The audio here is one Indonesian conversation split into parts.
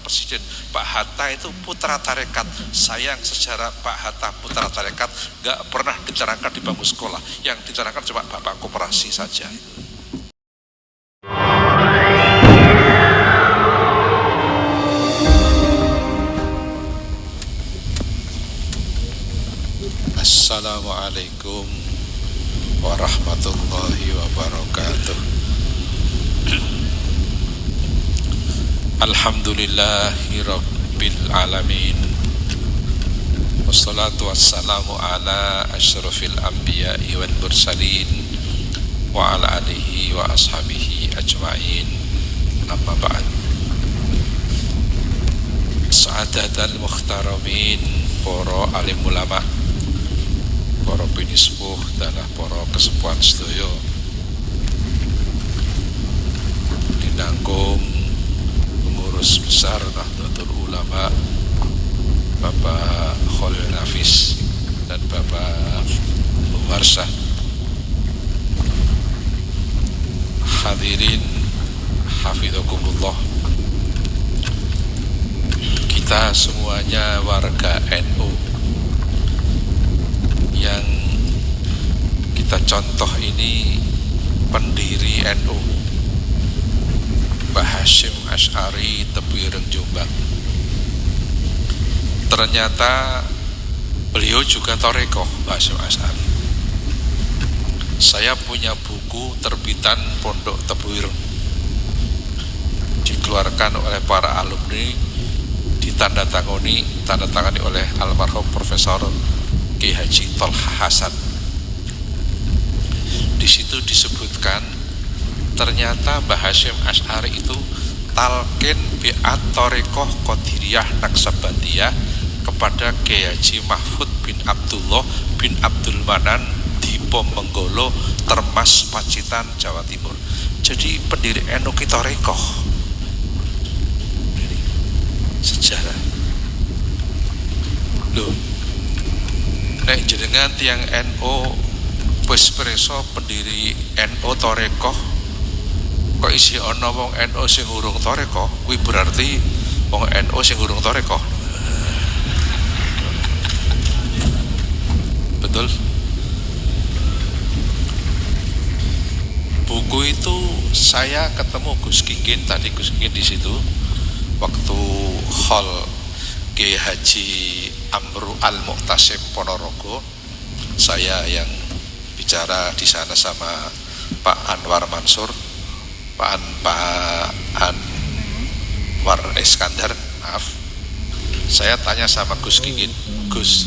Presiden Pak Hatta itu putra tarekat. Sayang sejarah Pak Hatta putra tarekat nggak pernah diterangkan di bangku sekolah. Yang diterangkan cuma bapak koperasi saja. Assalamualaikum warahmatullahi wabarakatuh. Alhamdulillahi rabbil alamin. Wassalatu wassalamu ala asyrafil anbiya'i wal mursalin wa ala alihi wa ashabihi ajma'in. Amma ba'd. Sa'adatal mukhtaramin, para alim ulama, para pinispuh dan para kesepuhan sedaya dinanggung pengurus besar Nahdlatul Ulama Bapak Khalil Nafis dan Bapak Warsah, hadirin hafidhakumullah. Kita semuanya warga NU yang kita contoh ini pendiri NU, Mbah Hasyim Asy'ari Tebuireng Jombang. Ternyata beliau juga torekoh, Mbah Hasyim Asy'ari. Saya punya buku terbitan Pondok Tebuireng, dikeluarkan oleh para alumni, ditandatangani oleh almarhum Profesor Ki Haji Tolha Hasan. Di situ disebutkan ternyata Mbah Hasyim Asy'ari itu talqin bi'at Thariqah Qadiriyah Naqsabandiyah kepada Ki Haji Mahfud bin Abdullah bin Abdul Manan di Ponorogo, Termas, Pacitan, Jawa Timur. Jadi pendiri NU ki Thariqah. Sejarah loh, nek jenengan tiang NU wis preso pendiri NU Thariqah kok isi ana wong NU sing urung Thariqah, kuwi berarti wong NU sing urung Thariqah. Betul. Buku itu saya ketemu Gus Kikin, tadi Gus Kikin di situ waktu hall Kiai Haji Amru Al-Mu'tasim Ponorogo. Saya yang bicara di sana sama Pak Anwar Mansur, Pak Anwar Iskandar, maaf. Saya tanya sama Gus Kikin, Gus,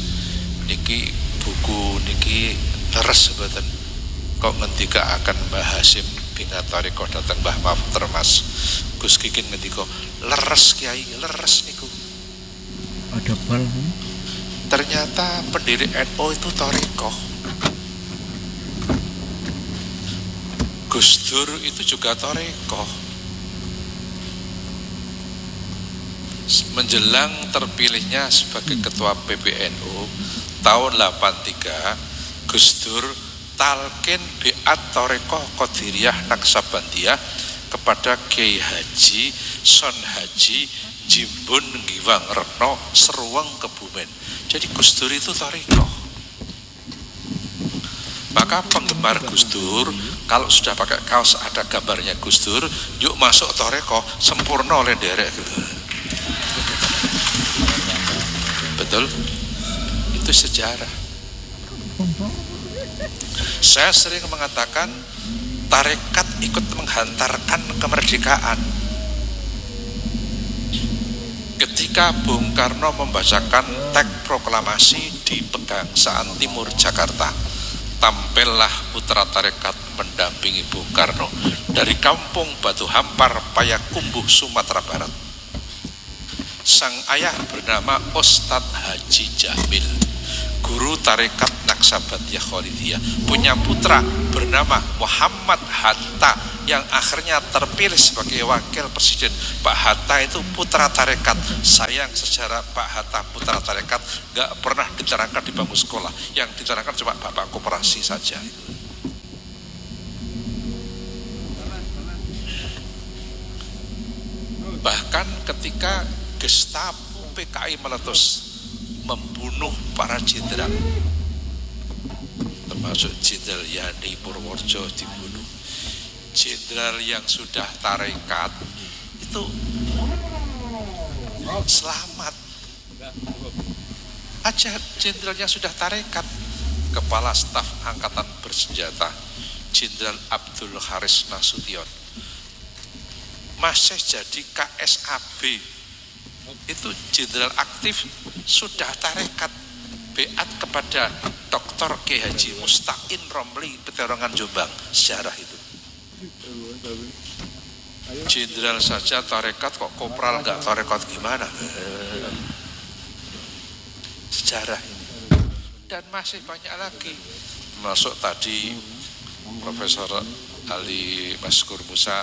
niki buku niki leres mboten? Kok ngendika akan Mbah Hasyim bin Thariqah datang Mbah Mahfud Termas. Gus Kikin ngendika, leres Kiai, leres niku. Ada bal. Ternyata pendiri NU itu Thariqah. Gus Dur itu juga Thariqah. Menjelang terpilihnya sebagai ketua PBNU tahun 83, Gus Dur talqin bi'at Thariqah Qadiriyah Naqsabandiyah kepada Kiai Haji Son Haji Jimbun Ngiwang Reno Seruweng Kebumen. Jadi Gus Dur itu Thariqah. Maka penggemar Gus Dur kalau sudah pakai kaos ada gambarnya Gus Dur, yuk masuk Thariqah, sempurna oleh derek. Betul? Itu sejarah. Saya sering mengatakan tarekat ikut menghantarkan kemerdekaan. Ketika Bung Karno membacakan teks proklamasi di Pegangsaan Timur Jakarta, tampillah putra tarekat mendampingi Bung Karno dari kampung Batu Hampar, Payakumbuh, Sumatera Barat. Sang ayah bernama Ustadz Haji Jamil, guru tarekat Naqsabandiyah Khalidiyah, punya putra bernama Muhammad Hatta yang akhirnya terpilih sebagai wakil presiden. Pak Hatta itu putra tarekat. Sayang sejarah Pak Hatta putra tarekat nggak pernah diterangkan di bangku sekolah. Yang diterangkan cuma bapak koperasi saja. Bahkan ketika Gestapo PKI meletus membunuh para jenderal, termasuk Jenderal Yani Purworejo dibunuh. Jenderal yang sudah tarekat itu selamat aja. Jenderal yang sudah tarekat, Kepala Staf Angkatan Bersenjata Jenderal Abdul Haris Nasution masih jadi KSAB, itu jenderal aktif sudah tarekat, beat kepada Dr. K. Haji Mustaqin Romli Peterongan Jombang. Sejarah itu. Jenderal saja tarekat kok kopral nggak tarekat gimana? Sejarah ini. Dan masih banyak lagi. Masuk tadi Profesor Ali Maskur Musa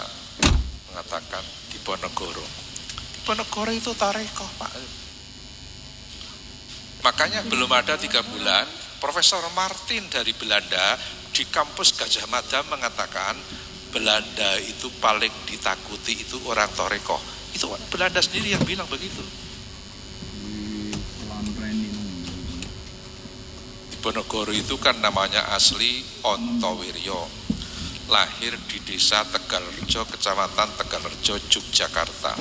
mengatakan Diponegoro. Diponegoro itu tarekat, Pak. Makanya belum ada 3 bulan Profesor Martin dari Belanda di kampus Gajah Mada mengatakan Belanda itu paling ditakuti itu orang Toreko. Itu Belanda sendiri yang bilang begitu. Diponegoro itu kan namanya asli Ontowiryo, lahir di desa Tegalrejo, kecamatan Tegalrejo, Yogyakarta.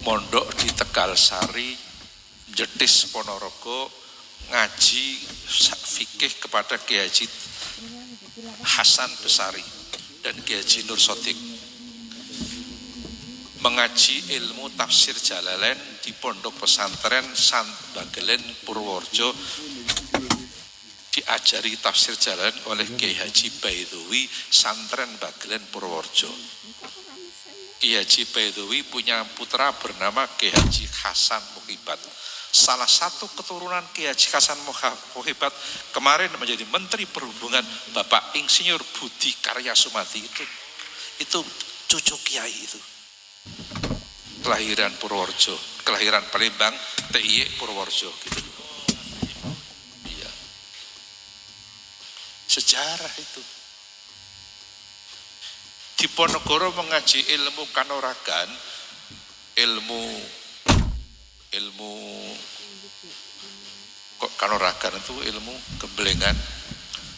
Mondok di Tegalsari, Jetis Ponorogo, ngaji fikih kepada Kiai Haji Hasan Besari dan Kiai Haji Nur Sodik, mengaji ilmu tafsir Jalalain di pondok pesantren Sant Bagelen Purworejo, diajari tafsir Jalalain oleh Kiai Haji Baidowi Santren Bagelen Purworejo. Kiai Haji Baidowi punya putra bernama Kiai Haji Hasan Muhibat. Salah satu keturunan Kiai Haji Hasan Muhibat kemarin menjadi Menteri Perhubungan, Bapak Insinyur Budi Karya Sumadi, itu cucu Kiai itu. Kelahiran Purworejo, kelahiran Palembang, TIY Purworejo gitu. Iya. Sejarah itu. Diponegoro mengaji ilmu kanoragan, ilmu kok kanoragan itu ilmu gembelengan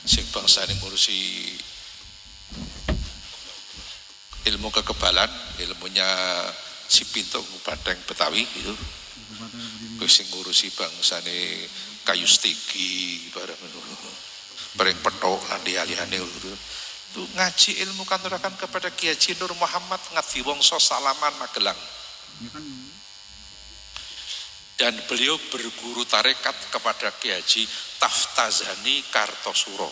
sing bangsa ini ngurusi ilmu kekebalan, ilmunya si Pinto Badeng Betawi itu sing ngurusi bangsa ini kayu stigi bareng petok lan dialihane itu ngaji ilmu kanoragan kepada Kiai Haji Nur Muhammad Ngadiwongso Salaman Magelang. Dan beliau berguru tarekat kepada Kiai Haji Taftazani Kartosuro.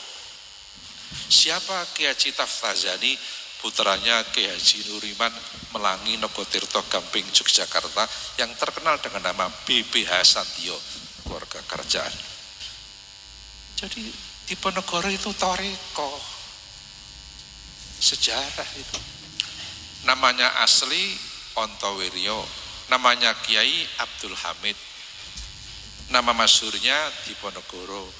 Siapa Kiai Haji Taftazani? Putranya Kiai Haji Nuriman Melangi Nogotirto Gamping Yogyakarta yang terkenal dengan nama BB Hasantio, keluarga kerajaan. Jadi Diponegoro itu toreko, sejarah itu. Namanya asli Ontowiryo, namanya Kiai Abdul Hamid, nama masyhurnya Diponegoro.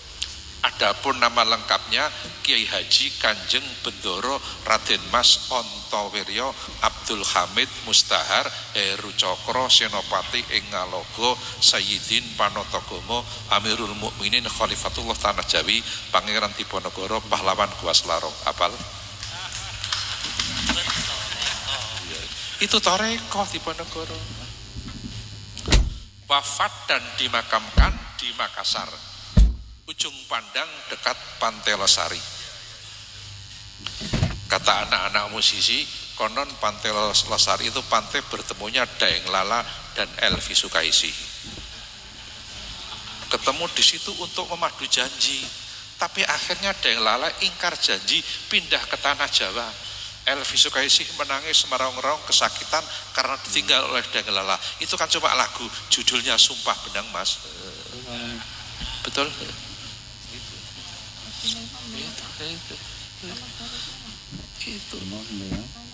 Adapun nama lengkapnya Kiai Haji Kanjeng Bendoro Raden Mas Ontowiryo Abdul Hamid Mustahar Heru Cokro Senopati ing Ngalogo Sayyidin Panotogomo Amirul Mukminin Khalifatullah Tanah Jawi Pangeran Diponegoro Pahlawan Guaslarong. Apal? Itu toreko Diponegoro. Wafat dan dimakamkan di Makassar, Ujung Pandang dekat Pantai Losari. Kata anak-anak musisi, konon Pantai Losari itu pantai bertemunya Daeng Lala dan Elvi Sukaisi. Ketemu di situ untuk memadu janji, tapi akhirnya Daeng Lala ingkar janji pindah ke tanah Jawa. Elvi Sukaisi menangis meraung-raung kesakitan karena ditinggal oleh Daeng Lala. Itu kan cuma lagu, judulnya Sumpah Benang, Mas. Betul? Itu.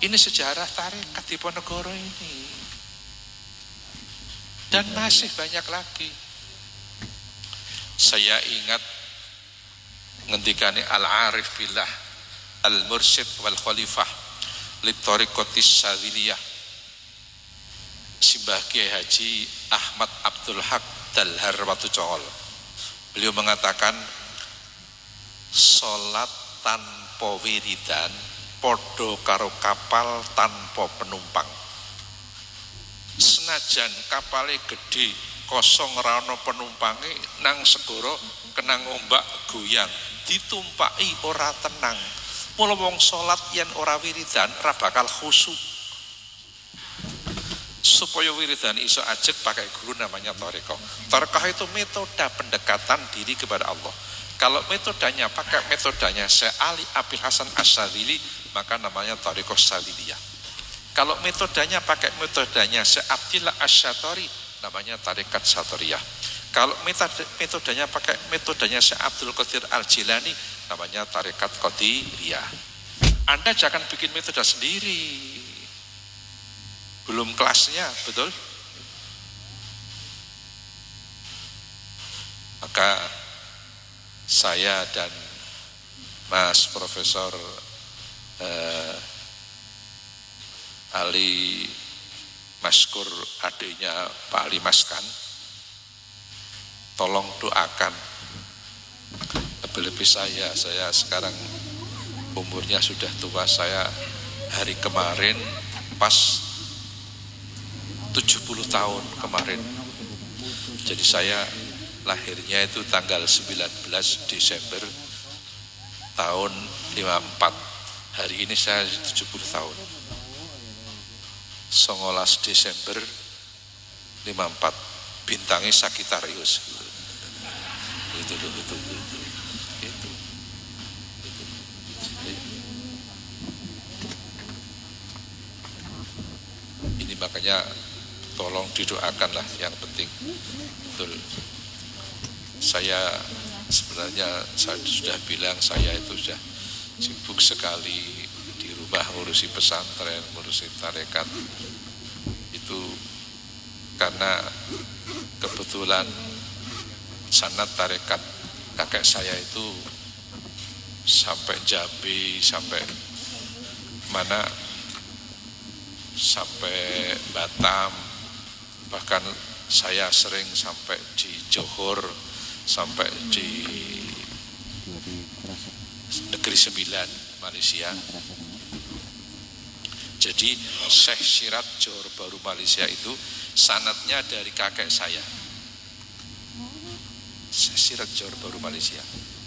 Ini sejarah tarekat Diponegoro ini. Dan masih banyak lagi. Saya ingat ngendikane Al-Arif Billah Al-Mursyid wal Khalifah li Thariqatis Sadiliyah Simbah Kiai Haji Ahmad Abdul Haq Dalhar Watucol. Beliau mengatakan salat tanpa wiridan podo karo kapal tanpa penumpang. Senajan kapale gede kosong rano penumpangi nang segoro kenang ombak goyang ditumpaki ora tenang. Mula wong salat yen ora wiridan ora bakal khusyuk. Supaya wiridan iso ajeg pakai guru namanya thariqah. Thariqah itu metode pendekatan diri kepada Allah. Kalau metodenya pakai metodenya Syekh Ali Abil Hasan Asyadzili, maka namanya thariqah Syadziliyah. Kalau metodenya pakai metodenya Syekh Abdillah Asy-Syatari, namanya tarekat Syatariyah. Kalau metodenya pakai metodenya Syekh Abdul Qadir Al-Jilani, namanya tarekat Qadiriyah. Anda jangan bikin metode sendiri. Belum kelasnya, betul? Maka saya dan Mas Profesor Ali Maskur, adiknya Pak Ali Maskan, tolong doakan. Lebih-lebih saya sekarang umurnya sudah tua. Saya hari kemarin pas 70 tahun kemarin. Jadi saya lahirnya itu tanggal 19 Desember tahun 54. Hari ini saya 70 tahun. 19 Desember 54, bintangnya Sagittarius. Itu. Ini makanya tolong didoakanlah, yang penting. Betul. Saya sebenarnya saya sudah bilang saya itu sudah sibuk sekali di rumah ngurusi pesantren, ngurusi tarekat. Itu karena kebetulan sanad tarekat kakek saya itu sampai Jambi, sampai mana, sampai Batam, bahkan saya sering sampai di Johor, sampai di Negeri Sembilan, Malaysia. Jadi Syekh Syirat Johor Baru Malaysia itu sanadnya dari kakek saya. Syekh Syirat Johor Baru Malaysia.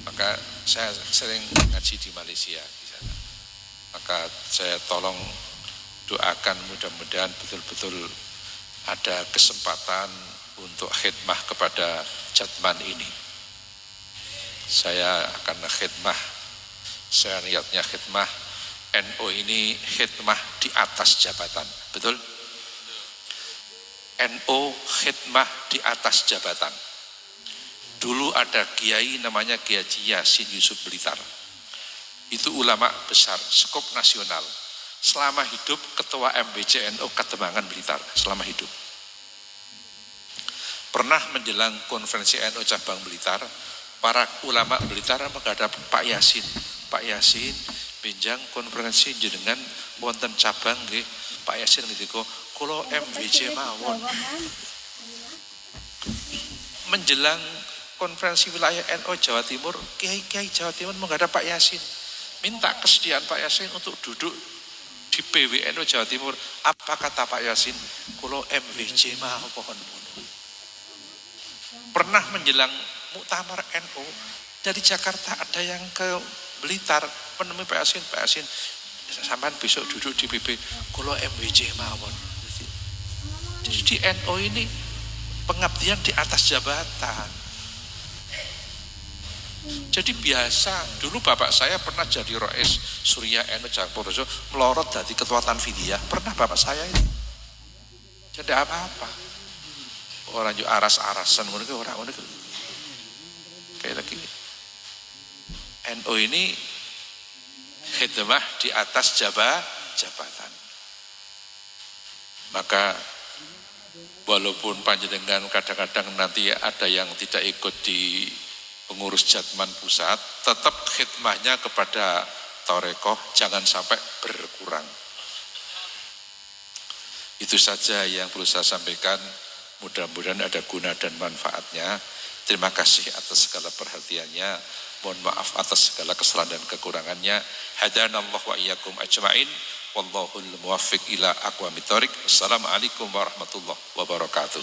Maka saya sering ngaji di Malaysia di sana. Maka saya tolong doakan mudah-mudahan betul-betul ada kesempatan untuk khidmah kepada Jatman ini. Saya akan khidmah, saya niatnya khidmah. NU ini khidmah di atas jabatan, betul? NU khidmah di atas jabatan. Dulu ada kiai namanya Kiai Haji Yasin Yusuf Blitar. Itu ulama besar, skop nasional. Selama hidup ketua MBC NU Kademangan Blitar, selama hidup. Pernah menjelang konferensi NU cabang Blitar, para ulama Blitar menghadap Pak Yasin. Pak Yasin, benjang konferensi jenengan wonten cabang nggih. Pak Yasin ngendika, kula MBC mawon. Menjelang konferensi wilayah NU Jawa Timur, kiai-kiai Jawa Timur menghadap Pak Yasin, minta kesediaan Pak Yasin untuk duduk di PWNU Jawa Timur. Apa kata Pak Yasin? Kula MBC mawon. Pernah menjelang muktamar NU dari Jakarta ada yang ke Blitar menemui Pak Yasin. Pak Yasin, sampean besok duduk di PP, kula MWJ mawon. Jadi di NU ini pengabdian di atas jabatan. Jadi biasa, dulu bapak saya pernah jadi Rois Surya NU Jakarta, melorot dari ketua Tanfidiyah. Pernah bapak saya itu. Jadi apa-apa. Orang juga aras-arasan, orang kayak lagi. NU ini khidmah di atas jabatan. Maka walaupun panjenengan kadang-kadang nanti ada yang tidak ikut di pengurus Jatman pusat, tetap khidmahnya kepada Torekoh jangan sampai berkurang. Itu saja yang perlu saya sampaikan. Mudah-mudahan ada guna dan manfaatnya. Terima kasih atas segala perhatiannya. Mohon maaf atas segala kesalahan dan kekurangannya. Hadanallahu wa iyyakum ajma'in. Wallahul muwaffiq ila aqwamit thoriq. Assalamualaikum warahmatullahi wabarakatuh.